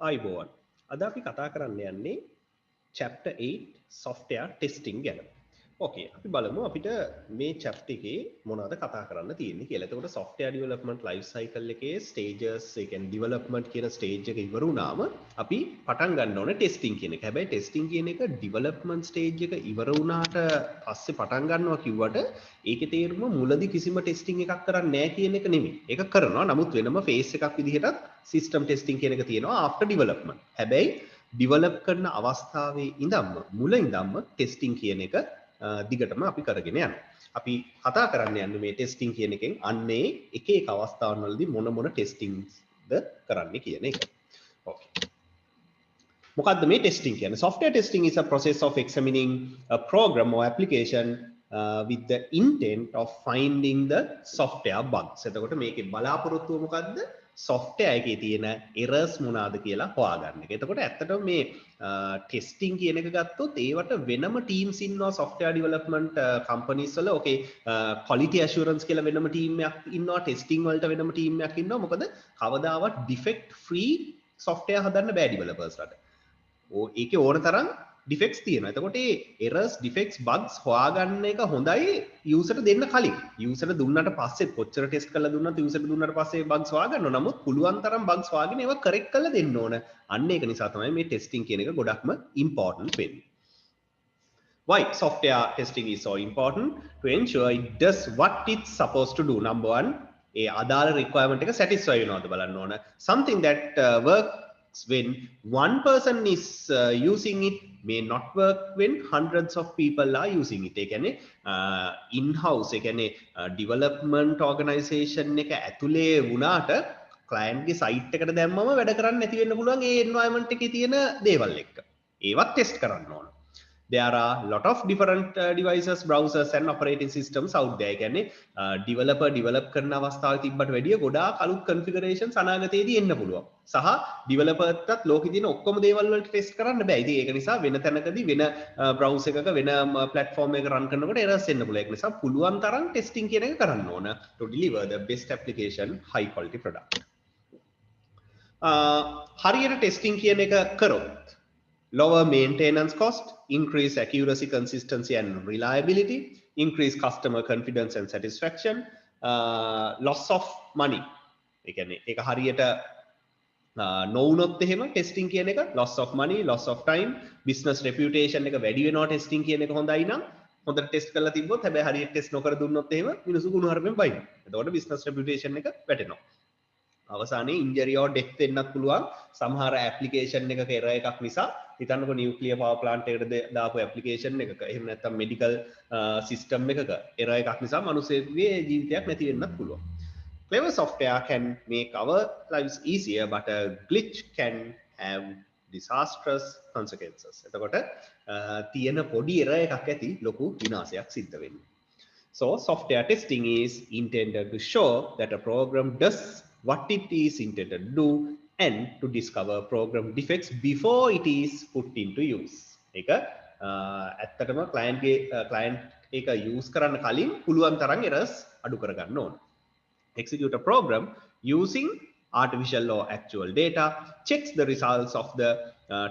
ආයිබෝවන්. අද අපි කතා කරන්න යන්නේ chapter 8 software testing ගැන. ඕකේ අපි බලමු අපිට මේ chapter එකේ මොනවද කතා කරන්න තියෙන්නේ කියලා. එතකොට software development life cycle එකේ stages, ඒ කියන්නේ development කියන stage එක ඉවර වුණාම අපි පටන් ගන්න ඕනේ testing කියන එක. හැබැයි testing කියන එක development stage එක ඉවර වුණාට පස්සේ පටන් ගන්නවා කිව්වට ඒකේ තේරුම මුලදී කිසිම testing එකක් කරන්නේ නැහැ කියන එක නෙමෙයි. ඒක කරනවා. නමුත් වෙනම phase එකක් විදිහටත් system testing කියන එක තියෙනවා after development. හැබැයි develop කරන අවස්ථාවේ ඉඳන්ම මුල ඉඳන්ම testing කියන එක දිගටම අපි කරගෙන යනවා. අපි කතා කරන්න යන්නේ මේ testing කියන එකෙන් අන්නේ එක එක අවස්ථාවන් වලදී මොන testings ද කරන්න කියන එක. Okay. මොකද්ද මේ testing කියන්නේ? Software testing is a process of examining a program or application with the intent of finding the software bugs. එතකොට මේකේ බලාපොරොත්තුව මොකද්ද? software එකේ තියෙන errors මොනවාද කියලා හොයාගන්න එක. එතකොට ඇත්තටම මේ testing කියන එක ගත්තොත් ඒවට වෙනම teams ඉන්නවා software development companies වල. okay quality assurance කියලා වෙනම team එකක් ඉන්නවා, testing වලට වෙනම team එකක් ඉන්නවා. මොකද කවදාවත් defect free software හදන්න බෑ developers ලට. ඒකේ ඕන තරම් defects තියෙනවා. එතකොට මේ errors, defects, bugs හොයාගන්න එක හොඳයි user ට දෙන්න කලින්. user ට දුන්නාට පස්සේ කොච්චර test කරලා දුන්නත් user ට දුන්නාට පස්සේ bugs හොයාගන්නවා. නමුත් පුළුවන් තරම් bugs හොයාගෙන ඒවා correct කරලා දෙන්න ඕන. අන්න ඒක නිසා තමයි මේ testing කියන එක ගොඩක්ම important වෙන්නේ. Why software testing is so important? To ensure it does what it's supposed to do. Number one, ඒ අදාළ requirement එක satisfy වෙනවද බලන්න ඕන. Something that works when one person is using it may not work when hundreds of people are using it. ඒ කියන්නේ in-house, ඒ කියන්නේ development organization එක ඇතුලේ වුණාට client ගේ site එකට දැම්මම වැඩ කරන්න නැති වෙන්න පුළුවන් ඒ environment එකේ තියෙන දේවල් එක්ක. ඒවත් test කරන්න ඕන. There are lot of different devices, browsers and operating systems out there. කියන්නේ developer develop කරන අවස්ථාවේ තිබ්බට වැඩිය ගොඩාක් අලුත් configurations අනාගතයේදී එන්න පුළුවන්. සහ developer ටත් ලෝකේ තියෙන ඔක්කොම දේවල් වලට test කරන්න බෑ. ඉතින් ඒක නිසා වෙන තැනකදී වෙන browser එකක වෙන platform එකක run කරනකොට errors එන්න පුළුවන්. ඒක නිසා පුළුවන් තරම් testing කියන එක කරන්න ඕන to deliver the best application, high quality product. හරියට testing කියන එක කරොත් lower maintenance cost, increase accuracy, consistency and reliability, increase customer confidence and satisfaction, loss of money. ඒ කියන්නේ ඒක හරියට නොවුනොත් එහෙම testing කියන එක loss of money, loss of time, business reputation එක වැඩි වෙනවා testing කියන එක හොඳයි නම් හොඳට test කරලා තිබ්බොත් හැබැයි හරියට test නොකර දුන්නොත් එහෙම මිනිස්සු ගුණ හරපෙන් බයිනවා. එතකොට business reputation එක වැටෙනවා. අවසානයේ injury or death වෙන්නත් පුළුවන් සමහර application එකක error එකක් නිසා. හිතන්නකො නියුක්ලියර් පවර් ප්ලාන්ට් එකට දාපු application එකක එහෙම නැත්නම් medical system එකක error එකක් නිසා මිනිස්සෙකුගේ ජීවිතයක් නැති වෙන්නත් පුළුවන්. Clever software can make our lives easier, but a glitch can have disastrous consequences. එතකොට තියෙන පොඩි error එකක් ඇති ලොකු විනාශයක් සිද්ධ වෙන්නේ. So software testing is intended to show that a program does what it is intended to do and to discover program defects before it is put into use. ඒක ඇත්තටම client එක use කරන්න කලින් පුළුවන් තරම් errors අඩු කරගන්න ඕන. Execute a program using artificial or actual data, checks the results of the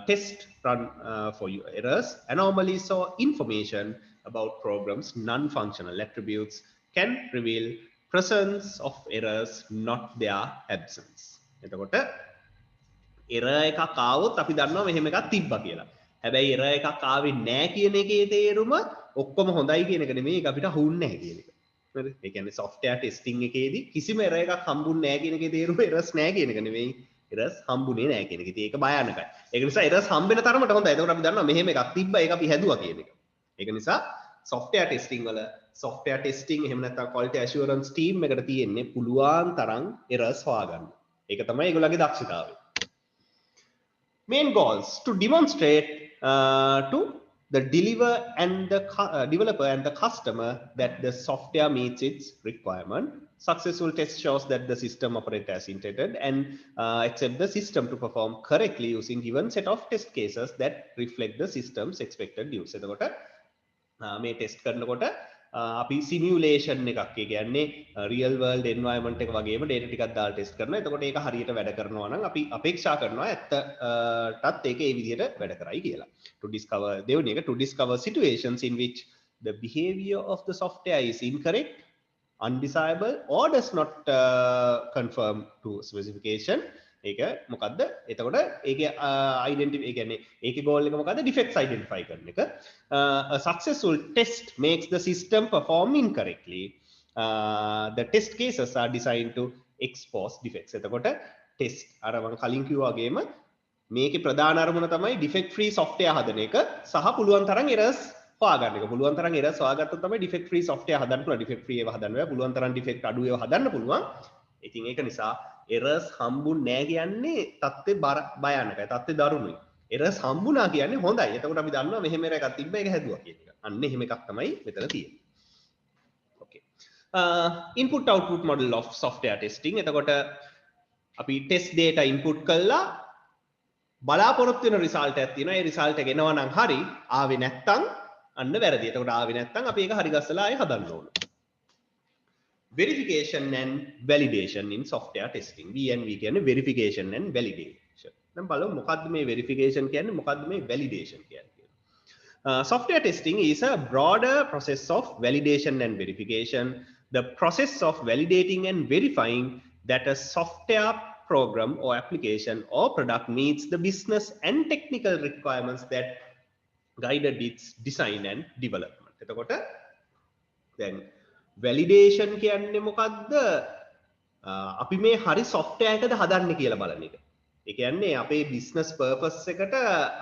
test run for errors, anomalies or information about programs non-functional attributes can reveal presence of errors, not their absence. එතකොට error එකක් ආවොත් අපි දන්නවා මෙහෙම එකක් තිබ්බා කියලා. හැබැයි error එකක් ආවේ නැහැ කියන එකේ තේරුම ඔක්කොම හොඳයි කියන එක නෙමෙයි, ඒක අපිට හුන්නේ නැහැ කියන එක. හරිද? ඒ කියන්නේ software testing එකේදී කිසිම error එකක් හම්බුන්නේ නැහැ කියන එකේ තේරුම errors නැහැ කියන එක නෙමෙයි, errors හම්බුනේ නැහැ කියන එක. ඉතින් ඒක භයානකයි. ඒක නිසා errors හම්බෙන තරමට හොඳයි. එතකොට අපි දන්නවා මෙහෙම එකක් තිබ්බා, ඒක අපි හැදුවා කියන එක. ඒක නිසා software testing වල software testing එහෙම නැත්නම් quality assurance team එකට තියෙන්නේ පුළුවන් තරම් errors හොයාගන්න. ඒක තමයි ඒගොල්ලන්ගේ දක්ෂතාවය. Main goals to demonstrate to the developer and the customer that the software meets its requirement. Successful test shows that the system operates as intended and accept the system to perform correctly using given set of test cases that reflect the system's expected use. එතකොට මේ test කරනකොට අපි simulation එකක් ඒ කියන්නේ real world environment එක වගේම data ටිකක් දාලා ටෙස්ට් කරනවා. එතකොට ඒක හරියට වැඩ කරනවා නම් අපි අපේක්ෂා කරනවා ඇත්තටත් ඒක ඒ විදිහට වැඩ කරයි කියලා. To discover දෙවෙනි එක to discover situations in which the behavior of the software is incorrect, undesirable or does not conform to specification. ඒක මොකද්ද? එතකොට ඒකේ identify ඒ කියන්නේ ඒකේ goal එක මොකද්ද? defects identify කරන එක. A successful test makes the system perform incorrectly. The test cases are designed to expose defects. එතකොට test අර මම කලින් කිව්වා වගේම මේකේ ප්‍රධාන අරමුණ තමයි defect free software හදන එක සහ පුළුවන් තරම් errors හොයාගන්න එක. පුළුවන් තරම් errors හොයාගත්තොත් තමයි defect free software හදන්න පුළුවන්. defect free ඒවා හදන්න බෑ. පුළුවන් තරම් defect අඩු ඒවා හදන්න පුළුවන්. ඉතින් ඒක නිසා errors හම්බුන්නේ නැහැ කියන්නේ තත්ත්වේ භයානකයි. තත්ත්වේ දරුණුයි. errors හම්බුණා කියන්නේ හොඳයි. එතකොට අපි දන්නවා මෙහෙම error එකක් තිබ්බ ඒක හැදුවා කියන එක. අන්න එහෙම එකක් තමයි මෙතන තියෙන්නේ. Okay. Input output model of software testing. එතකොට අපි test data input කළා බලාපොරොත්තු වෙන result එකක් තියෙනවා. ඒ result එක එනවා නම් හරි, ආවේ නැත්තම් අන්න වැරදි. එතකොට ආවේ නැත්තම් අපි ඒක හරි ගස්සලා ආයෙ හදන්න ඕන. Verification and validation in software testing. V&V කියන්නේ verification and validation. දැන් බලමු මොකද්ද මේ verification කියන්නේ මොකද්ද මේ validation කියන්නේ. Software testing is a broader process of validation and verification. The process of validating and verifying that a software program or application or product meets the business and technical requirements that guided its design and development. එතකොට දැන් validation කියන්නේ මොකද්ද? අපි මේ හරි software එකද හදන්නේ කියලා බලන එක. ඒ කියන්නේ අපේ business purpose එකට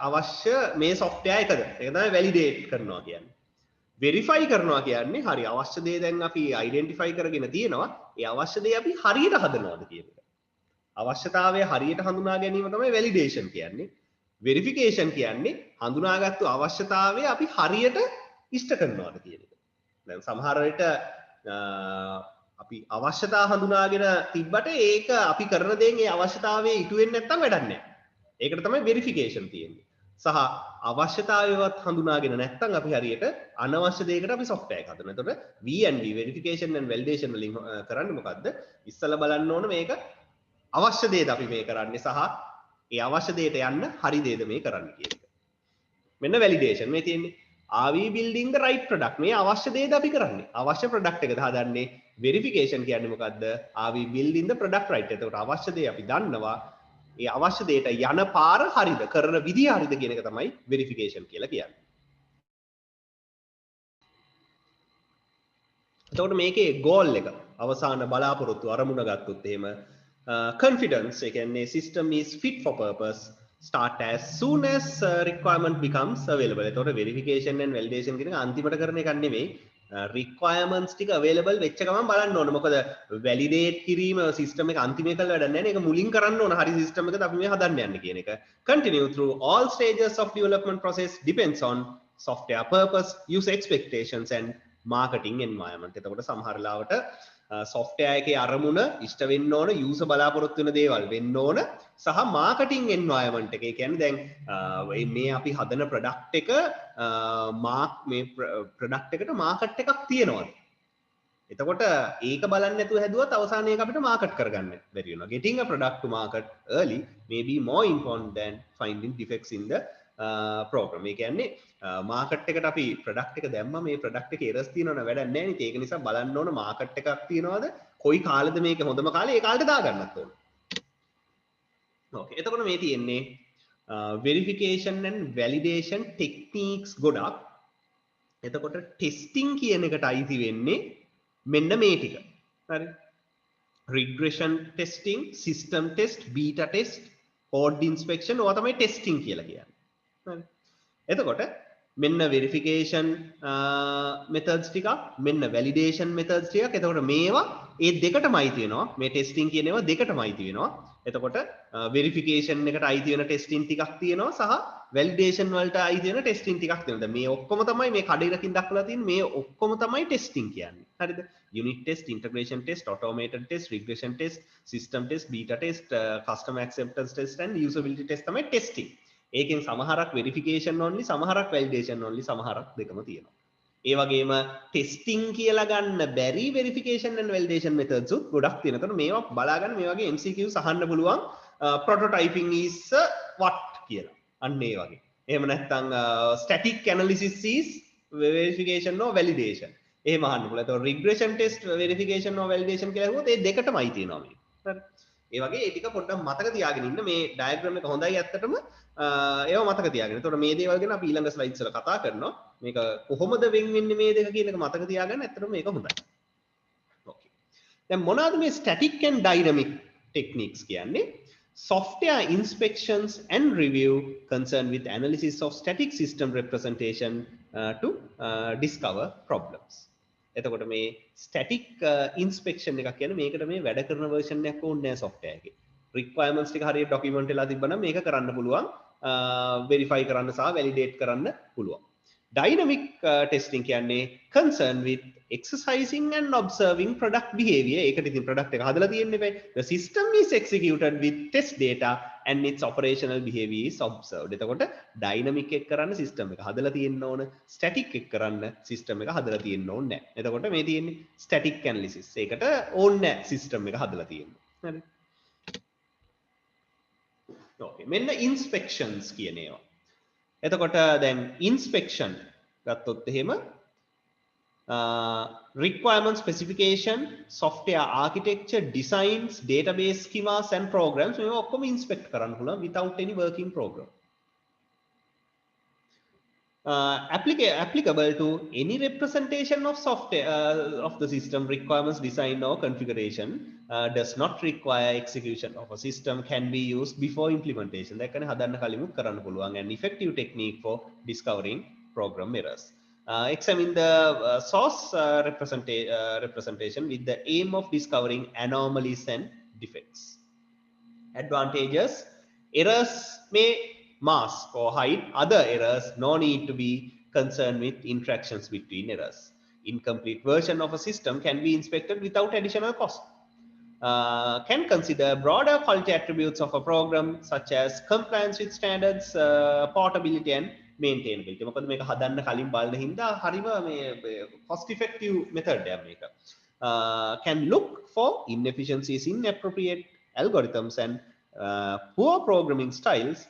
අවශ්‍ය මේ software එකද? ඒක තමයි validate කරනවා කියන්නේ. verify කරනවා කියන්නේ හරි අවශ්‍ය දේ දැන් අපි identify කරගෙන තියෙනවා. ඒ අවශ්‍ය දේ අපි හරියට හදනවාද කියන එක. අවශ්‍යතාවය හරියට හඳුනා ගැනීම තමයි validation කියන්නේ. verification කියන්නේ හඳුනාගත්තු අවශ්‍යතාවය අපි හරියට ඉෂ්ට කරනවාද කියන එක. දැන් සමහර විට අපි අවශ්‍යතා හඳුනාගෙන තිබ්බට ඒක අපි කරන දේෙන් ඒ අවශ්‍යතාවය ඉටු වෙන්නේ නැත්නම් වැඩක් නැහැ. ඒකට තමයි verification තියෙන්නේ. සහ අවශ්‍යතාවයවත් හඳුනාගෙන නැත්නම් අපි හරියට අනවශ්‍ය දෙයකට අපි software එක හදනවා. එතකොට V&V verification and validation වලින් කරන්නේ මොකද්ද? ඉස්සලා බලන්න ඕන මේක අවශ්‍ය දේද අපි මේ කරන්නේ සහ ඒ අවශ්‍ය දේට යන්න හරි දේද මේ කරන්නේ කියන එක. මෙන්න validation මේ තියෙන්නේ. Are we building the right product? මේ අවශ්‍ය දේද අපි කරන්නේ. අවශ්‍ය product එකද හදන්නේ. Verification කියන්නේ මොකද්ද? Are we building the product right? එතකොට අවශ්‍ය දේ අපි දන්නවා. ඒ අවශ්‍ය දේට යන පාර හරිද? කරන විදිය හරිද කියන එක තමයි verification කියලා කියන්නේ. එතකොට මේකේ goal එක අවසාන බලාපොරොත්තු අරමුණ ගත්තොත් එහෙම confidence ඒ කියන්නේ system is fit for purpose start as soon as requirement becomes available. එතකොට verification and validation කියන එක අන්තිමට කරන එකක් නෙමෙයි. requirements ටික available වෙච්ච ගමන් බලන්න ඕනේ. මොකද validate කිරීම system එක අන්තිමේ කල් වැඩක් නැහැ නේ. ඒක මුලින් කරන්න ඕන. හරි system එකද අපි මේ හදන්න යන්නේ කියන එක. Continue through all stages of development process depends on software purpose, user expectations and marketing environment. එතකොට සමහර ලාවට software එකේ අරමුණ ඉෂ්ට වෙන්න ඕන, user බලාපොරොත්තු වෙන දේවල් වෙන්න ඕන සහ marketing environment එක. ඒ කියන්නේ දැන් මේ අපි හදන product එක මේ product එකට market එකක් තියෙනවද? එතකොට ඒක බලන්න නැතුව හැදුවත් අවසානයේ අපිට market කරගන්න බැරි වෙනවා. Getting a product to market early may be more important than finding defects in the program. ඒ කියන්නේ මාකට් එකට අපි ප්‍රොඩක්ට් එක දැම්මම මේ ප්‍රොඩක්ට් එකේ errors තියෙනවනේ වැඩක් නැහැ නේ. ඒක නිසා බලන්න ඕන මාකට් එකක් තියෙනවද? කොයි කාලෙද මේක හොඳම කාලේ? ඒ කාලෙට දාගන්නත් ඕන. ඕකේ. එතකොට මේ තියෙන්නේ verification and validation techniques ගොඩක්. එතකොට testing කියන එකට අයිති වෙන්නේ මෙන්න මේ ටික. හරි. regression testing, system test, beta test, code inspection ඔය තමයි testing කියලා කියන්නේ. හරි. එතකොට මෙන්න verification methods ටිකක් මෙන්න validation methods ටිකක්. එතකොට මේවා ඒ දෙකටම අයිති වෙනවා. මේ testing කියන ඒවා දෙකටම අයිති වෙනවා. එතකොට verification එකට අයිති වෙන testing ටිකක් තියෙනවා සහ validation වලට අයිති වෙන testing ටිකක් තියෙනවා. දැන් මේ ඔක්කොම තමයි මේ කඩේකින් දක්වලා තියෙන්නේ. මේ ඔක්කොම තමයි testing කියන්නේ. හරිද? unit test, integration test, automated test, regression test, system test, beta test, customer acceptance test and usability test තමයි testing. ඒකෙන් සමහරක් verification only, සමහරක් validation only, සමහරක් දෙකම තියෙනවා. ඒ වගේම ටෙස්ටිං කියලා ගන්න බැරි verification and validation methods උත් ගොඩක් තියෙනවා. ඒතකොට මේවා බලා ගන්න මේ වගේ MCQs අහන්න පුළුවන් prototyping is what කියලා. අන්න ඒ වගේ. එහෙම නැත්නම් static analysis is verification or validation. එහෙම අහන්න පුළුවන්. ඒතකොට regression test verification or validation කියලා ඇහුවොත් ඒ දෙකටමයි තියෙනවා මේ. හරි. ඒ වගේ ඒ ටික පොඩ්ඩක් මතක තියාගෙන ඉන්න මේ ඩයග්‍රෑම් එක හොඳයි ඇත්තටම ඒව මතක තියාගෙන. ඒතකොට මේ දේවල් ගැන අපි ඊළඟ ස්ලයිඩ්ස් වල කතා කරනවා. මේක කොහොමද වෙන් වෙන්නේ මේ දෙක කියන එක මතක තියාගන්න ඇත්තටම මේක හොඳයි. ඕකේ. දැන් මොනවාද මේ static and dynamic techniques කියන්නේ? Software inspections and review concerned with analysis of static system representation to discover problems. එතකොට මේ static inspection එකක් කියන්නේ මේකට මේ වැඩ කරන version එකක් ඕනේ නැහැ software එකේ. requirements ටික හරියට document වෙලා තිබ්බනම් මේක කරන්න පුළුවන් verify කරන්න සහ validate කරන්න පුළුවන්. Dynamic testing කියන්නේ concerned with exercising and observing product behavior. ඒකට ඉතින් product එක හදලා තියෙන්නේ බෑ. The system is executed with test data and its operational behavior is observed. එතකොට dynamic එක කරන්න system එක හදලා තියෙන්න ඕන. static එක කරන්න system එක හදලා තියෙන්න ඕනේ නැහැ. එතකොට මේ තියෙන්නේ static analysis. ඒකට ඕනේ නැහැ system එක හදලා තියෙන්න. හරි. Okay. මෙන්න inspections කියන ඒවා. එතකොට දැන් inspection ගත්තොත් එහෙම requirement specification, software architecture, designs, database schemas and programs මේවා ඔක්කොම inspect කරන්න පුළුවන් without any working program. Applicable to any representation of software of the system. Requirements design or configuration does not require execution of a system, can be used before implementation. that can හදන්න කලින්ම කරන්න පුළුවන්. An effective technique for discovering program errors. Examine the source representation with the aim of discovering anomalies and defects. Advantages: errors may mask or hide other errors. No need to be concerned with interactions between errors. Incomplete version of a system can be inspected without additional cost. Can consider broader quality attributes of a program such as compliance with standards, portability and maintainability. මොකද මේක හදන්න කලින් බලන හින්දා හරිම මේ cost effective method එකක් මේක. Can look for inefficiencies in appropriate algorithms and poor programming styles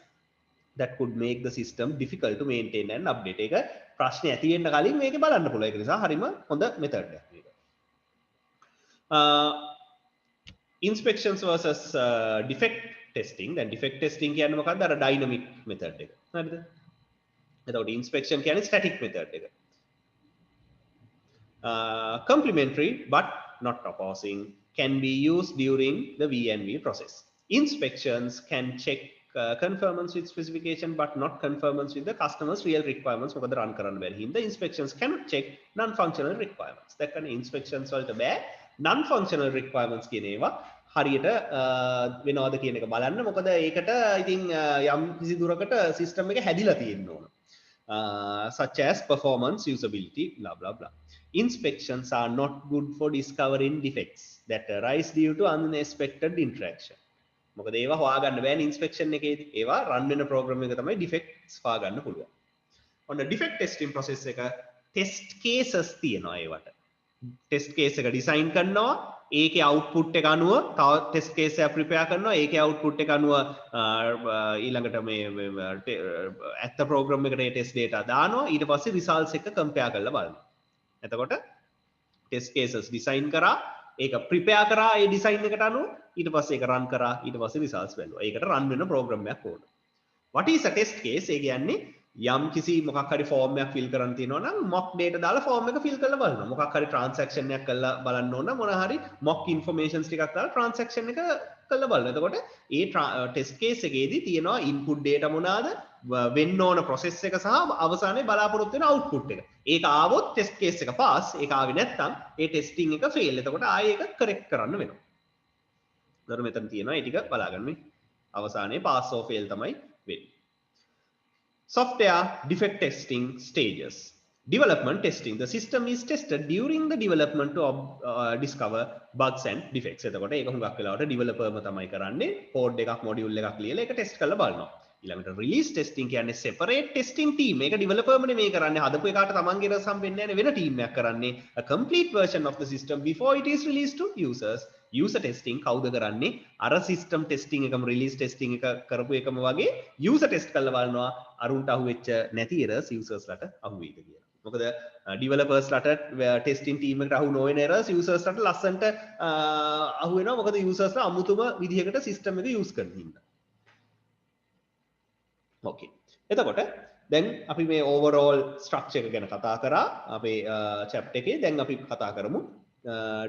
that could make the system difficult to maintain and update. ඒක ප්‍රශ්නේ ඇති වෙන්න කලින් මේක බලන්න පුළුවන්. ඒක නිසා හරිම හොඳ method එකක් මේක. Inspections versus defect testing. Then defect testing කියන්නේ මොකක්ද? අර dynamic method එක. හරිද? එතකොට inspection කියන්නේ static method එක. Complementary but not opposing, can be used during the V&V process. Inspections can check conformance with specification but not conformance with the customer's real requirements. මොකද run කරන්න බැරි හින්දා inspections cannot check non-functional requirements. that kind of inspections වලට බෑ non-functional requirements කියන ඒවා හරියට වෙනවද කියන එක බලන්න. මොකද ඒකට ඉතින් යම් කිසි දුරකට system එක හැදිලා තියෙන්න ඕන. Such as performance, usability, blah blah blah. Inspections are not good for discovering defects that arise due to unexpected interaction. මොකද ඒවා හොයාගන්න බෑනේ inspection එකේදී. ඒවා run වෙන program එක තමයි defects හොයාගන්න පුළුවන්. ඔන්න defect testing process එක test cases තියෙනවා ඒවට. test case එක design කරනවා, ඒකේ output එක අනුව තව test case එක prepare කරනවා, ඒකේ output එක අනුව ඊළඟට මේ ඇත්ත program එකට ඒ test data දානවා, ඊට පස්සේ results එක compare කරලා බලනවා. එතකොට test cases design කරා, ඒක prepare කරා ඒ design එකට අනුව, ඊට පස්සේ ඒක run කරා, ඊට පස්සේ results බලනවා. ඒකට run වෙන program එකක් ඕන. What is a test case? ඒ කියන්නේ යම් කිසි මොකක් හරි ෆෝම් එකක් ෆිල් කරන්න තියෙනවා නම් මොක් data දාලා ෆෝම් එක ෆිල් කරලා බලනවා. මොකක් හරි transaction එකක් කරලා බලන්න ඕන නම් මොන හරි මොක් informations ටිකක් දාලා transaction එක කරලා බලනවා. එතකොට ඒ test case එකේදී තියෙනවා input data මොනවාද, වෙන්න ඕන process එක සහ අවසානයේ බලාපොරොත්තු වෙන output එක. ඒක ආවොත් test case එක pass, ඒක ආවේ නැත්නම් ඒ testing එක fail. එතකොට ආයේ ඒක correct කරන්න වෙනවා. එතකොට මෙතන තියෙනවා ඒ ටික බලාගන්න මේ අවසානයේ pass or fail තමයි වෙන්නේ. Software defect testing stages. Development testing. The system is tested during the development to discover bugs and defects. එතකොට ඒක හුඟක් වෙලාවට developer ම තමයි කරන්නේ. code එකක් module එකක් ලියලා ඒක test කරලා බලනවා. ඊළඟට release testing කියන්නේ separate testing team. මේක developerමනේ මේ කරන්නේ. හදපු එකාට තමන්ගේ errors හම්බෙන්නේ නැහැ වෙන team එකක් කරන්නේ. A complete version of the system before it is released to users. User testing කවුද කරන්නේ? අර system testing එකම release testing එක කරපු එකම වගේ user test කරලා බලනවා අරුන්ට අහුවෙච්ච නැති errors users ලට අහුවෙයිද කියලා. මොකද developers ලට testing team එකට අහු නොවන errors users ලට ලස්සන්ට අහු වෙනවා. මොකද users ලා අමුතුම විදිහකට system එක use කරන හින්දා. Okay. එතකොට දැන් අපි මේ overall structure එක ගැන කතා කරා අපේ chapter එකේ. දැන් අපි කතා කරමු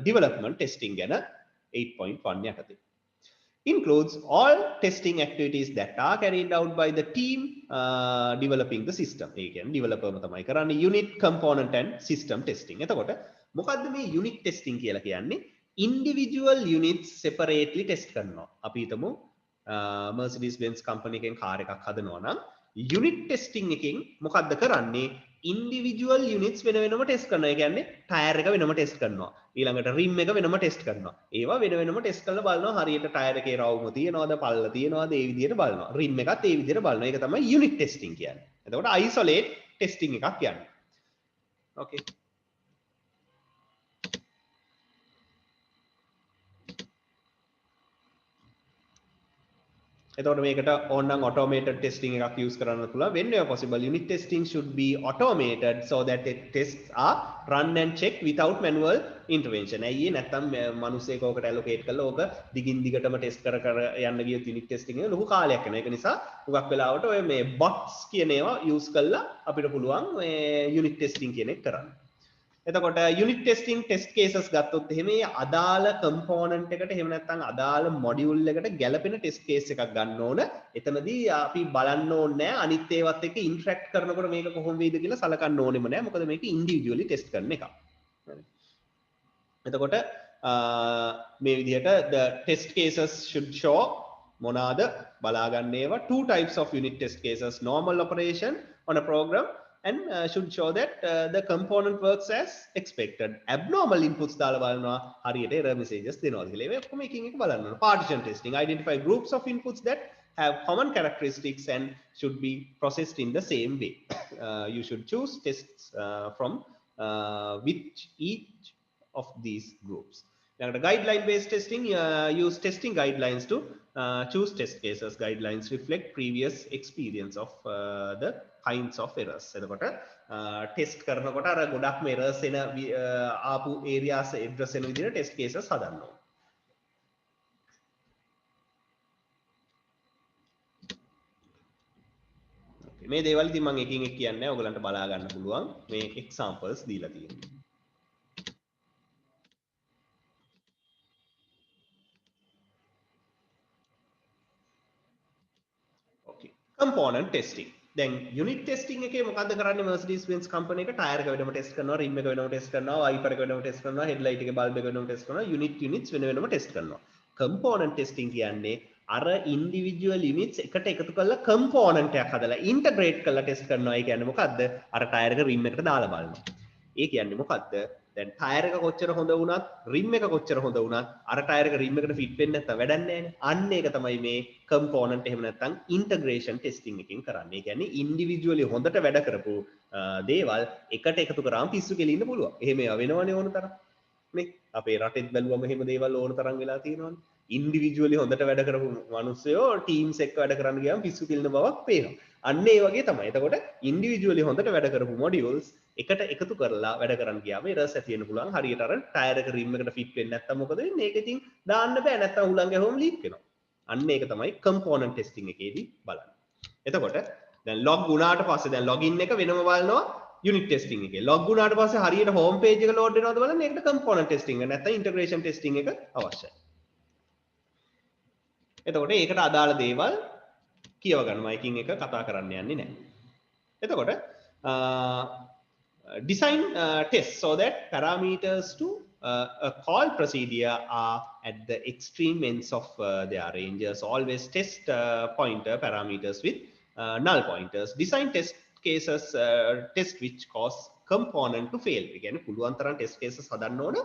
development testing ගැන 8.1 යටතේ. Includes all testing activities that are carried out by the team developing the system. ඒ කියන්නේ developer තමයි කරන්නේ unit, component and system testing. එතකොට මොකද්ද මේ unit testing කියලා කියන්නේ? Individual units separately test කරනවා. අපි හිතමු Mercedes-Benz company එකෙන් කාර් එකක් හදනවා නම් unit testing එකෙන් මොකද්ද කරන්නේ? individual units වෙන වෙනම ටෙස්ට් කරනවා. ඒ කියන්නේ ටයර් එක වෙනම ටෙස්ට් කරනවා. ඊළඟට rim එක වෙනම ටෙස්ට් කරනවා. ඒවා වෙන වෙනම ටෙස්ට් කරලා බලනවා හරියට ටයර් එකේ රවුම තියනවද, පල්ල තියනවද, ඒ විදිහට බලනවා. rim එකත් ඒ විදිහට බලනවා. ඒක තමයි unit testing කියන්නේ. එතකොට isolate testing එකක් කියන්නේ. Okay. එතකොට මේකට ඕනනම් automated testing එකක් use කරන්න පුළුවන්. Whenever possible, unit testing should be automated so that the tests are run and checked without manual intervention. ඇයි ඒ නැත්තම් මිනිස්සෙක් ඕකට allocate කරලා ඕක දිගින් දිගටම test කර යන්න ගියොත් unit testing එක ලොකු කාලයක් යනවා. ඒක නිසා හුඟක් වෙලාවට ඔය මේ bots කියන ඒවා use කරලා අපිට පුළුවන් මේ unit testing කියන එක කරන්න. එතකොට unit testing test cases ගත්තොත් එහෙම මේ අදාළ component එකට එහෙම නැත්නම් අදාළ module එකට ගැලපෙන test case එකක් ගන්න ඕන. එතනදී අපි බලන්න ඕනේ නැහැ අනිත් ඒවාත් එක්ක interact කරනකොට මේක කොහොම වෙයිද කියලා සලකන්න ඕනෙම නැහැ. මොකද මේක individually test කරන එකක්. එතකොට මේ විදිහට the test cases should show මොනවාද බලා ගන්න ඒවා. Two types of unit test cases: normal operation on a program and should show that the component works as expected. Abnormal inputs දාලා බලනවා හරියට error messages දෙනවද කියලා. ඒක ඔක්කොම එකින් එක බලන්න ඕන. Partition testing: identify groups of inputs that have common characteristics and should be processed in the same way. You should choose tests from which each of these groups. Now, the guideline based testing, use testing guidelines to choose test cases. Guidelines reflect previous experience of the kinds of errors. එතකොට test කරනකොට අර ගොඩක්ම errors එන ආපු areas address වෙන විදිහට test cases හදන්න ඕනේ. මේ දේවල් ඉතින් මම එකින් එක කියන්නේ නැහැ. ඔයගලන්ට බලා ගන්න පුළුවන්. මේ examples දීලා තියෙනවා. component testing. දැන් unit testing එකේ මොකද්ද කරන්නේ? Mercedes-Benz company එක ටයර් එක වෙනම ටෙස්ට් කරනවා, rim එක වෙනම ටෙස්ට් කරනවා, wiper එක වෙනම ටෙස්ට් කරනවා, headlight එකේ bulb එක වෙනම ටෙස්ට් කරනවා, units වෙන වෙනම ටෙස්ට් කරනවා. component testing කියන්නේ අර individual units එකට එකතු කරලා component එකක් හදලා integrate කරලා ටෙස්ට් කරනවා. ඒ කියන්නේ මොකද්ද? අර ටයර් එක rim එකට දාලා බලනවා. ඒ කියන්නේ මොකද්ද? දැන් ටයර් එක කොච්චර හොඳ වුණත්, rim එක කොච්චර හොඳ වුණත් අර ටයර් එක rim එකට fit වෙන්නේ නැත්නම් වැඩක් නැහැ නේ. අන්න ඒක තමයි මේ component එහෙම නැත්නම් integration testing එකකින් කරන්නේ. ඒ කියන්නේ individually හොඳට වැඩ කරපු දේවල් එකට එකතු කරාම පිස්සු කෙලින්න පුළුවන්. එහෙම ඒවා වෙනවනේ ඕන තරම්. නේ? අපේ රටෙත් බැලුවම එහෙම දේවල් ඕන තරම් වෙලා තියෙනවනේ. individually හොඳට වැඩ කරපු මිනිස්සුયો teams එක්ක වැඩ කරන්න ගියාම පිස්සු කෙලින බවක් පේනවා. අන්න ඒ වගේ තමයි. එතකොට individually හොඳට වැඩ කරපු modules එකට එකතු කරලා වැඩ කරන්න ගියාම errors ඇති වෙන්න පුළුවන්. හරියට අර ටයර් එක rim එකට fit වෙන්නේ නැත්නම් මොකද වෙන්නේ? ඒක ඉතින් දාන්න බෑ. නැත්නම් උලන් ගැහුවම leak වෙනවා. අන්න ඒක තමයි component testing එකේදී බලන්නේ. එතකොට දැන් log වුණාට පස්සේ දැන් login එක වෙනම බලනවා unit testing එකේ. log වුණාට පස්සේ හරියට home page එක load වෙනවද බලන්න. ඒකට component testing එක නැත්නම් integration testing එක අවශ්‍යයි. එතකොට ඒකට අදාළ දේවල් කියව ගන්නවා. එකින් එක කතා කරන්න යන්නේ නැහැ. එතකොට design tests so that parameters to a call procedure are at the extreme ends of their ranges. Always test pointer parameters with null pointers. Design test cases test which cause component to fail. Again, පුළුවන් තරම් test cases හදන්න ඕන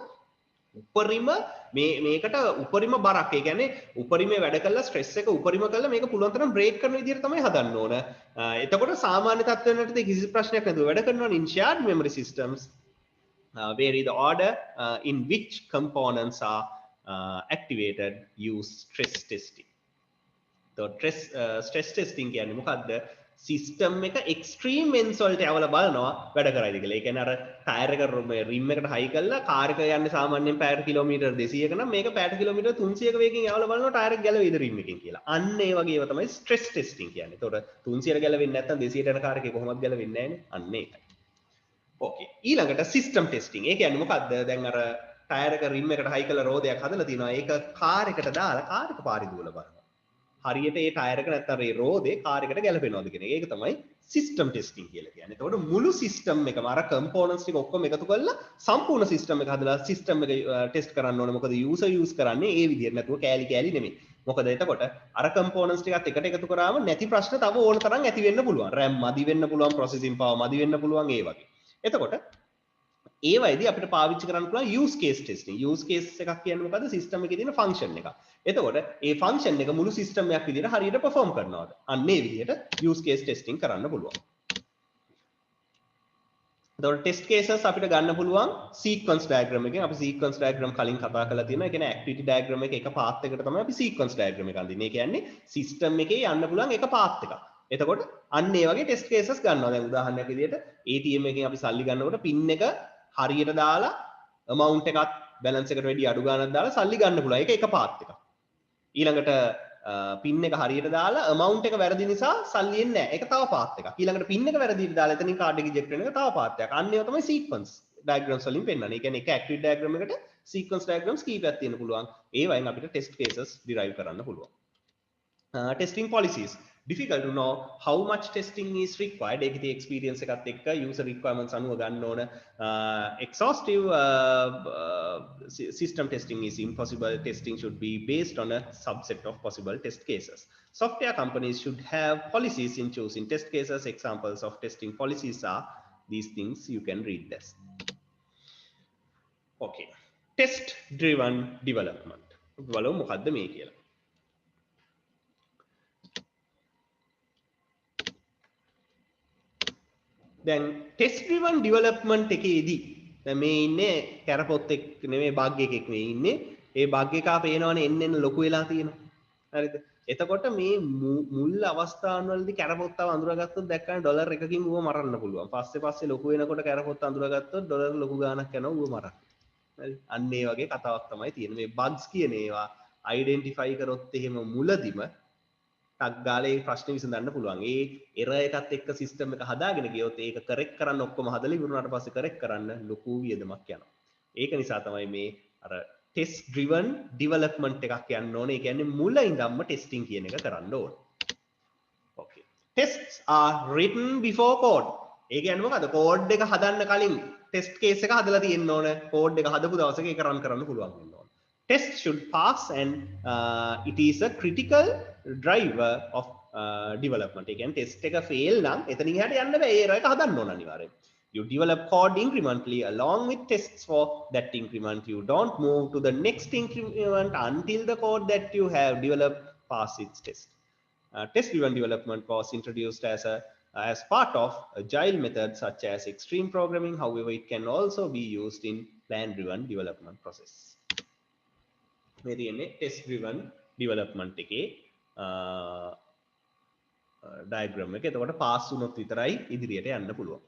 උපරිම මේකට උපරිම බරක්. ඒ කියන්නේ උපරිමේ වැඩ කළා ස්ට්‍රෙස් එක උපරිම කළා මේක පුළුවන් තරම් බ්‍රේක් කරන විදිහට තමයි හදන්න ඕන. එතකොට සාමාන්‍ය තත්ත්වයකට කිසි ප්‍රශ්නයක් නැතුව වැඩ කරනවා. In shared memory systems vary the order in which components are activated use stress testing. So stress testing කියන්නේ මොකද්ද? සිස්ටම් එක එක්ස්ට්‍රීම් එන්ඩ්ස් වලට යවලා බලනවා වැඩ කරයිද කියලා. ඒ කියන්නේ අර ටයර් එක රිම් එකට හයි කරලා කාර් එක යන්නේ සාමාන්‍යයෙන් පැයට කිලෝමීටර් 200ක නම් මේක පැයට කිලෝමීටර් 300ක වේගෙන් යවලා බලනවා ටයර් එක ගැලවෙයිද රිම් එකෙන් කියලා. අන්න ඒ වගේම තමයි ස්ට්‍රෙස් ටෙස්ටිං කියන්නේ. ඒතකොට 300ට ගැලවෙන්නේ නැත්නම් 200ට යන කාර් එකේ කොහොමද ගැලවෙන්නේ නැහැනේ. අන්න ඒකයි. ඕකේ. ඊළඟට සිස්ටම් ටෙස්ටිං. ඒ කියන්නේ මොකද්ද? දැන් අර ටයර් එක රිම් එකට හයි කරලා රෝදයක් හදලා තිනවා. ඒක කාර් එකට දාලා කාර් එක පාරේ දුවලා බලනවා. හරියට ඒ ටයර් එක නැත්නම් ඒ රෝදේ කාර් එකට ගැලපෙනවද කියන එක. ඒක තමයි සිස්ටම් ටෙස්ටිං කියලා කියන්නේ. එතකොට මුළු සිස්ටම් එකම අර කම්පෝනන්ට්ස් ටික ඔක්කොම එකතු කරලා සම්පූර්ණ සිස්ටම් එක හදලා සිස්ටම් එක ටෙස්ට් කරන්න ඕනේ. මොකද යූසර් යූස් කරන්නේ ඒ විදිහට නැතුව කෑලි කෑලි නෙමෙයි. මොකද එතකොට අර කම්පෝනන්ට්ස් ටිකත් එකට එකතු කරාම නැති ප්‍රශ්න තව ඕන තරම් ඇති වෙන්න පුළුවන්. RAM මදි වෙන්න පුළුවන්, processing power මදි වෙන්න පුළුවන් ඒ වගේ. එතකොට ඒ වයිදී අපිට පාවිච්චි කරන්න පුළුවන් use case testing. use case එකක් කියන්නේ මොකද්ද? සිස්ටම් එකේ තියෙන ෆන්ක්ෂන් එක. එතකොට ඒ ෆන්ක්ෂන් එක මුළු සිස්ටම් එකක් විදිහට හරියට perform කරනවාද? අන්න ඒ විදිහට use case testing කරන්න පුළුවන්. එතකොට test cases අපිට ගන්න පුළුවන් sequence diagram එකෙන්. අපි sequence diagram කලින් කතා කරලා තියෙනවා. ඒ කියන්නේ activity diagram එක එක path එකකට තමයි අපි sequence diagram එක අඳින්නේ. ඒ කියන්නේ සිස්ටම් එකේ යන්න පුළුවන් එක path එකක්. එතකොට අන්න ඒ වගේ test cases ගන්නවා. දැන් උදාහරණයක් විදිහට ATM එකෙන් අපි සල්ලි ගන්නකොට pin එක හරියට දාලා amount එකත් balance එකට වැඩි අඩු ගානක් දාලා සල්ලි ගන්න පුළුවන්. ඒක එක path එකක්. ඊළඟට pin එක හරියට දාලා amount එක වැරදි නිසා සල්ලි එන්නේ නැහැ. ඒක තව path එකක්. ඊළඟට pin එක වැරදිට දාලා එතනින් card එක eject වෙන එක තව path එකක්. අන්න ඒවා තමයි sequence diagrams වලින් පෙන්නන්නේ. ඒ කියන්නේ එක activity diagram එකට sequence diagrams කීපයක් තියෙන්න පුළුවන්. ඒවයින් අපිට test cases derive කරන්න පුළුවන්. Testing policies. Difficult to know how much testing is required. ඒකේ තියෙන experience එකත් එක්ක user requirements අනුව ගන්න ඕන. Exhaustive system testing is impossible. Testing should be based on a subset of possible test cases. Software companies should have policies in choosing test cases. Examples of testing policies are these things. You can read this. Okay. Test driven development. බලමු මොකද්ද මේ කියලා. දැන් test driven development එකේදී දැන් මේ ඉන්නේ කැරපොත් එක් නෙමෙයි බග් එකෙක් මේ ඉන්නේ. ඒ බග් එක පේනවනේ එන්න ලොකු වෙලා තියෙනවා. හරිද? එතකොට මේ මුල් අවස්ථාවන් වලදී කැරපොත්තව අඳුරගත්තොත් දැක්කම ඩොලර් එකකින් ඌව මරන්න පුළුවන්. පස්සේ ලොකු වෙනකොට කැරපොත්ත අඳුරගත්තොත් ඩොලර් ලොකු ගාණක් යනවා ඌව මරන්න. හරි? අන්න ඒ වගේ කතාවක් තමයි තියෙන්නේ. මේ බග්ස් කියන ඒවා අයිඩෙන්ටිෆයි කරොත් එහෙම මුලදිම ටක් ගාලා ඒ ප්‍රශ්නේ විසඳන්න පුළුවන්. ඒ එරර් එකත් එක්ක සිස්ටම් එක හදාගෙන ගියොත් ඒක කරෙක්ට් කරන්න ඔක්කොම හදලා ඉවරුනාට පස්සේ කරෙක්ට් කරන්න ලොකු වියදමක් යනවා. ඒක නිසා තමයි මේ අර ටෙස්ට් ඩ්‍රිවන් ඩෙවලොප්මන්ට් එකක් යන්න ඕනේ. ඒ කියන්නේ මුල ඉඳන්ම ටෙස්ටිං කියන එක කරන්න ඕනේ. Okay. Tests are written before code. ඒ කියන්නේ මොකද්ද? කෝඩ් එක හදන්න කලින් ටෙස්ට් කේස් එක හදලා තියෙන්න ඕනේ. කෝඩ් එක හදපු දවසක ඒක රන් කරන්න පුළුවන් වෙන්න ඕනේ. Test should pass and it is a critical driver of development. ඒ කියන්නේ test එක fail නම් එතනින් එහාට යන්න බෑ. ඒ error එක හදන්න ඕන අනිවාර්යෙන්. You develop code incrementally along with tests for that increment. You don't move to the next increment until the code that you have developed pass its test. Test-driven development was introduced as part of agile methods such as extreme programming. However, it can also be used in plan-driven development process. මේ තියෙන්නේ test-driven development එකේ diagram එක. එතකොට pass වුණොත් විතරයි ඉදිරියට යන්න පුළුවන්.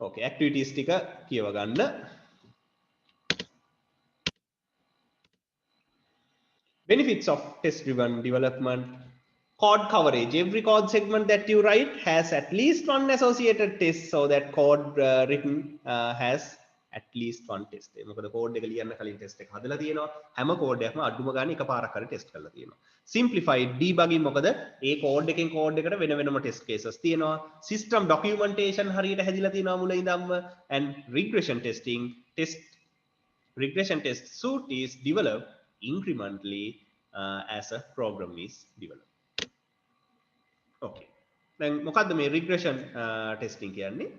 Okay, activities ටික කියව ගන්න. Benefits of test-driven development. Code coverage. Every code segment that you write has at least one associated test, so that code written has at least one test. මොකද code එක ලියන්න කලින් test එක හදලා තියෙනවා. හැම code එකක්ම අඩුම ගානේ එකපාරක් හරි test කරලා තියෙනවා. Simplified debugging. මොකද ඒ code එකෙන් code එකට වෙන වෙනම test cases තියෙනවා. System documentation හරියට හැදිලා තියෙනවා මුල ඉඳන්ම. And regression testing. Regression test suite is developed incrementally as a program is developed. Okay. දැන් මොකද්ද මේ regression testing කියන්නේ?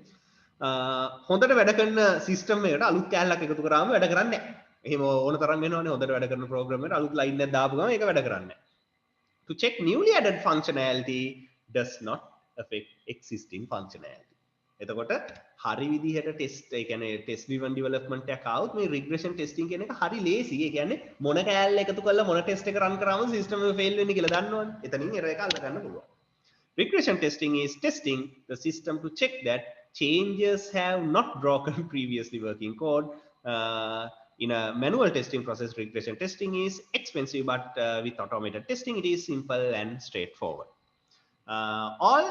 හොඳට වැඩ කරන සිස්ටම් එකට අලුත් කැලලක් එකතු කරාම වැඩ කරන්නේ නැහැ. එහෙම ඕන තරම් වෙනවනේ හොඳට වැඩ කරන ප්‍රෝග්‍රෑම් එකට අලුත් ලයින් එකක් දාපු ගමන් ඒක වැඩ කරන්නේ නැහැ. To check newly added functionality does not affect existing functionality. එතකොට හරි විදිහට ටෙස්ට් ඒ කියන්නේ ටෙස්ට් ඩ්‍රිවන් ඩෙවලොප්මන්ට් එකක් આવුත් මේ රිග්‍රෙෂන් ටෙස්ටිං කියන එක හරි ලේසි. ඒ කියන්නේ මොන කැලල එකතු කරලා මොන ටෙස්ට් එක රන් කරාම සිස්ටම් එක ෆේල් වෙන්නේ කියලා දන්නවනේ. එතනින් එරර් එක අල්ල ගන්න පුළුවන්. Regression testing is testing the system to check that changes have not broken previously working code. In a manual testing process, regression testing is expensive, but with automated testing, it is simple and straightforward. All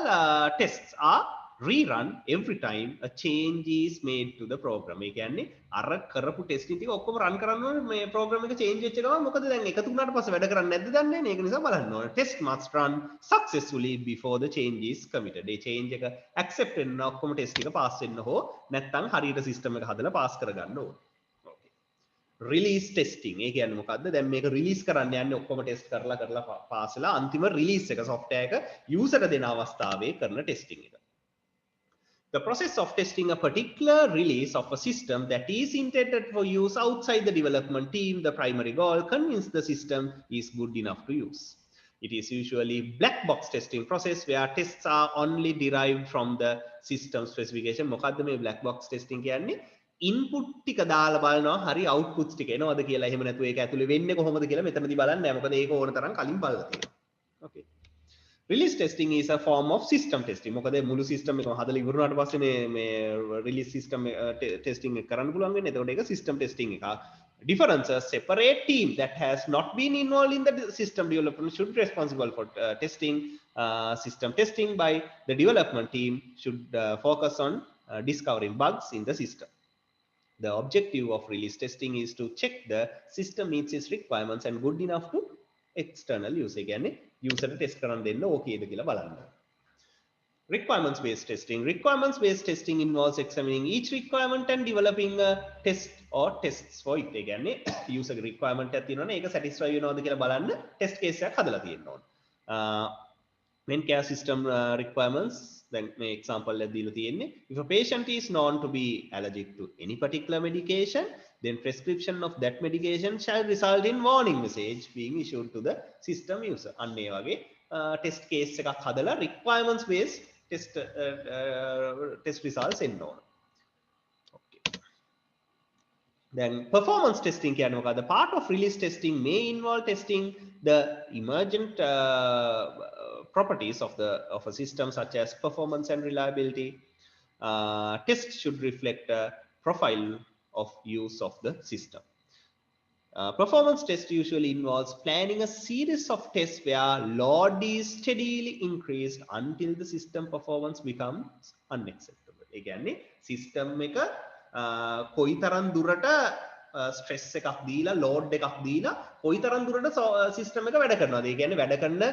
tests are rerun every time a change is made to the program. ඒ කියන්නේ අර කරපු testing ටික ඔක්කොම රන් කරන්න ඕනේ මේ programme එක change වෙච්ච ගමන් මොකද දැන් එකතු වුණාට පස්සේ වැඩ කරන්නේ නැද්ද දන්නේ නැහැ. ඒක නිසා බලන්න ඕනේ. Test must run successfully before the change is committed. A change එක accept වෙන්න ඔක්කොම ටෙස්ට් ටික පාස් වෙන්න හෝ නැත්නම් හරියට සිස්ටම් එක හදලා පාස් කරගන්න ඕනේ. රිලීස් ටෙස්ටිං ඒ කියන්නේ මොකද්ද? දැන් මේක රිලීස් කරන්න යන්නේ ඔක්කොම ටෙස්ට් කරලා පාස් වෙලා අන්තිම රිලීස් එක software එක user දෙන අවස්ථාවේ කරන ටෙස්ටිං එක. The process of testing a particular release of a system that is intended for use outside the development team, the primary goal, convince the system is good enough to use. It is usually black box testing process where tests are only derived from the system specification. මොකද්ද මේ black box testing කියන්නේ? Input ටික දාලා බලනවා හරි අවුට්පුට්ස් ටික එනවද කියලා. එහෙම නැතුව ඒක ඇතුලේ වෙන්නේ කොහොමද කියලා මෙතනදී බලන්නේ නැහැ. මොකද ඒක ඕන තරම් කලින් බලලා තියෙනවා. Okay. Release testing is a form of system testing. මොකද මුළු සිස්ටම් එකම හදලා ඉවරුනාට පස්සේ මේ release system testing එක කරන්න පුළුවන් වෙන්නේ. එතකොට ඒක system testing එක. Differences: separate team that has not been involved in the system development should be responsible for testing. System testing by the development team should focus on discovering bugs in the system. The objective of release testing is to check the system meets its requirements and good enough to external use. කියන්නේ user test කරන්න දෙන්න ඕකේද කියලා බලන්න. Requirements based testing. Requirements based testing involves examining each requirement and developing a test or tests for it. ඒ කියන්නේ user requirement එකක් තියෙනවනේ ඒක satisfy වෙනවද කියලා බලන්න test case එකක් හදලා තියෙන්න ඕන. When care system requirements, then මේ example එක දීලා තියෙන්නේ, if a patient is known to be allergic to any particular medication, then prescription of that medication shall result in warning message being issued to the system user. අන්න ඒ වගේ test case එකක් හදලා requirements based test results එන්න ඕන. Then performance testing කියන්නේ මොකද්ද? Part of release testing may involve testing the emergent properties of a system such as performance and reliability. Tests should reflect a profile of use of the system. Performance test usually involves planning a series of tests where load is steadily increased until the system performance becomes unacceptable. ඒ කියන්නේ system එක කොයිතරම් දුරට stress එකක් දීලා load එකක් දීලා කොයිතරම් දුරට සිස්ටම් එක වැඩ කරනවද? ඒ කියන්නේ වැඩ කරන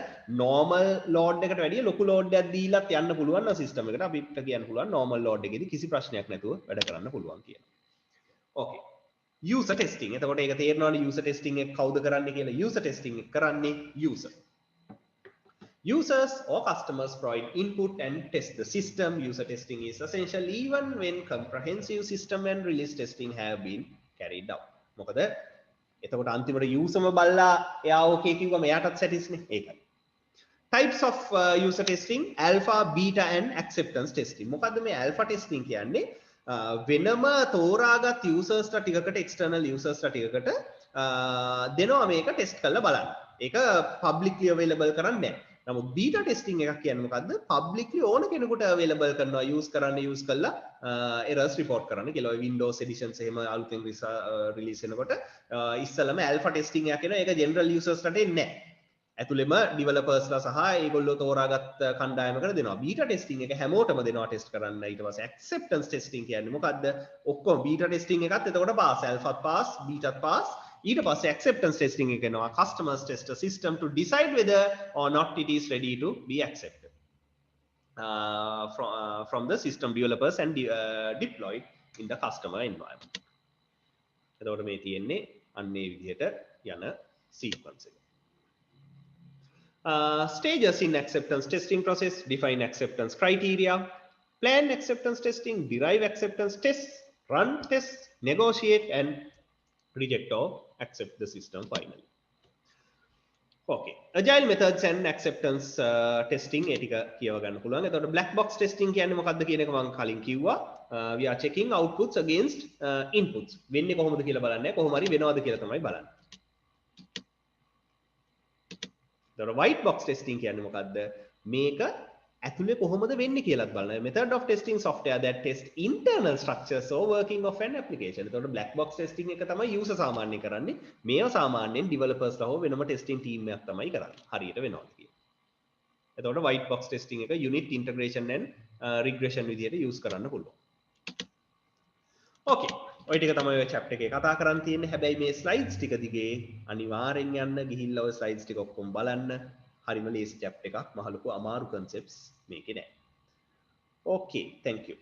normal load එකට වැඩිය ලොකු load එකක් දීලත් යන්න පුළුවන් නම් සිස්ටම් එකට අපිට කියන්න පුළුවන් normal load එකේදී කිසි ප්‍රශ්නයක් නැතුව වැඩ කරන්න පුළුවන් කියලා. Okay. User testing. එතකොට ඒක තේරෙනවනේ user testing එක කවුද කරන්නේ කියලා. User testing එක කරන්නේ user. Users or customers provide input and test the system. User testing is essential even when comprehensive system and release testing have been carried out. මොකද එතකොට අන්තිමට userම බලලා එයා okay කිව්වම එයාටත් satisfy නේ. ඒකයි. Types of user testing: alpha, beta and acceptance testing. මොකද්ද මේ alpha testing කියන්නේ? වෙනම තෝරාගත් users ට ටිකකට external users ට ටිකකට දෙනවා මේක test කරලා බලන්න. ඒක publicly available කරන්නේ නැහැ. නමුත් බීටා ටෙස්ටිං එකක් කියන්නේ මොකද්ද? පබ්ලික්ලි ඕන කෙනෙකුට අවේලබල් කරනවා යූස් කරලා errors report කරන්න කියලා. ඔය Windows editions එහෙම අලුතෙන් රිලීස් වෙනකොට ඉස්සලම alpha testing එකක් එනවා. ඒක general users ට එන්නේ නැහැ. ඇතුළෙම developers ලා සහ ඒගොල්ලෝ තෝරාගත් කණ්ඩායමකට දෙනවා. බීටා ටෙස්ටිං එක හැමෝටම දෙනවා ටෙස්ට් කරන්න. ඊට පස්සේ acceptance testing කියන්නේ මොකද්ද? ඔක්කොම බීටා ටෙස්ටිං එකත් එතකොට pass, alpha pass, beta pass. ඊට පස්සේ acceptance testing එක කරනවා. Customers test a system to decide whether or not it is ready to be accepted from the system developers and deployed in the customer environment. එතකොට මේ තියෙන්නේ අන්නේ විදිහට යන sequence එක. Stages in acceptance testing process: define acceptance criteria, plan acceptance testing, derive acceptance tests, run tests, negotiate and reject or accept the system finally. Okay, agile methods and acceptance testing ඒ ටික කියව ගන්න පුළුවන්. එතකොට black box testing කියන්නේ මොකක්ද කියන එක මම කලින් කිව්වා. We are checking outputs against inputs. වෙන්නේ කොහොමද කියලා බලන්නේ. කොහොම හරි වෙනවද කියලා තමයි බලන්නේ. එතකොට white box testing කියන්නේ මොකක්ද? මේක ඇතුලේ කොහොමද වෙන්නේ කියලාත් බලනවා. Method of testing software that test internal structures or working of an application. එතකොට black box testing එක තමයි user සාමාන්‍යයෙන් කරන්නේ. මේව සාමාන්‍යයෙන් developers ලා හෝ වෙනම testing team එකක් තමයි කරන්නේ. හරියට වෙනවද කියලා. එතකොට white box testing එක unit integration and regression විදියට use කරන්න පුළුවන්. Okay. ඔය ටික තමයි ඔය chapter එකේ කතා කරන්න තියෙන්නේ. හැබැයි මේ slides ටික දිගේ අනිවාර්යෙන් යන්න ගිහිල්ලා ඔය slides ටික ඔක්කොම බලන්න. හරිම ලේසි chapter එකක්. මහලුකු අමාරු concepts මේකේ නෑ. Okay, thank you.